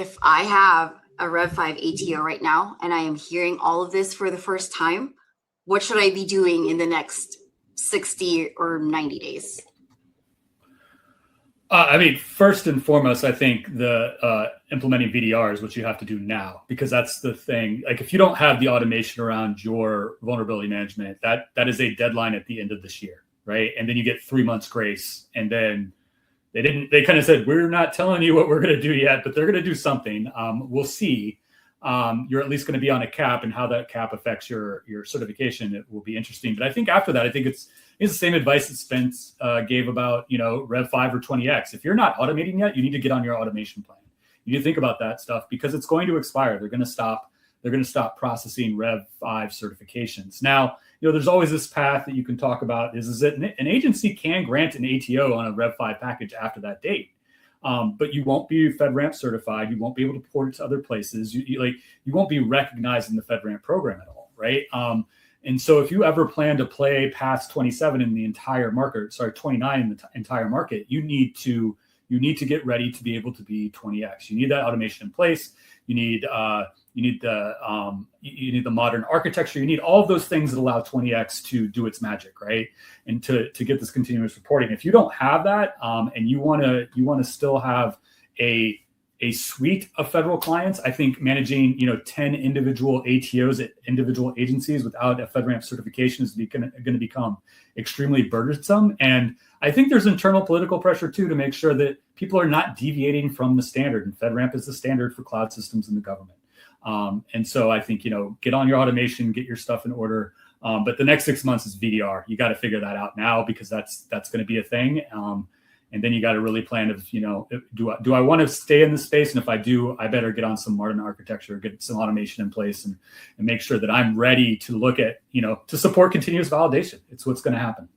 if I have a Rev5 ATO right now and I am hearing all of this for the first time, what should I be doing in the next 60 or 90 days? I mean, first and foremost, I think the implementing VDR is what you have to do now, because that's the thing. Like, if you don't have the automation around your vulnerability management, that is a deadline at the end of this year, right? And then you get 3 months grace, and then they kind of said, we're not telling you what we're going to do yet, but they're going to do something. We'll see. You're at least going to be on a cap, and how that cap affects your certification, it will be interesting. But I think after that, I think it's the same advice that Spence gave about, Rev5 or 20X. If you're not automating yet, you need to get on your automation plan. You need to think about that stuff, because it's going to expire. They're going to stop processing Rev5 certifications. Now, there's always this path that you can talk about is that an agency can grant an ATO on a Rev5 package after that date. But you won't be FedRAMP certified. You won't be able to port it to other places. You won't be recognized in the FedRAMP program at all, right? And so if you ever plan to play past 27 in the entire market, 29 in the entire market, you need to get ready to be able to be 20X. You need that automation in place. You need the modern architecture. You need all of those things that allow 20X to do its magic, right? And to get this continuous reporting. If you don't have that, and you want to still have a suite of federal clients, I think managing 10 individual ATOs at individual agencies without a FedRAMP certification is going to become extremely burdensome. And I think there's internal political pressure too to make sure that people are not deviating from the standard. And FedRAMP is the standard for cloud systems in the government. And so I think, get on your automation, get your stuff in order. But the next 6 months is VDR. You got to figure that out now, because that's going to be a thing. And then you got to really plan of, do I want to stay in this space? And if I do, I better get on some modern architecture, get some automation in place, and make sure that I'm ready to look at, to support continuous validation. It's what's going to happen.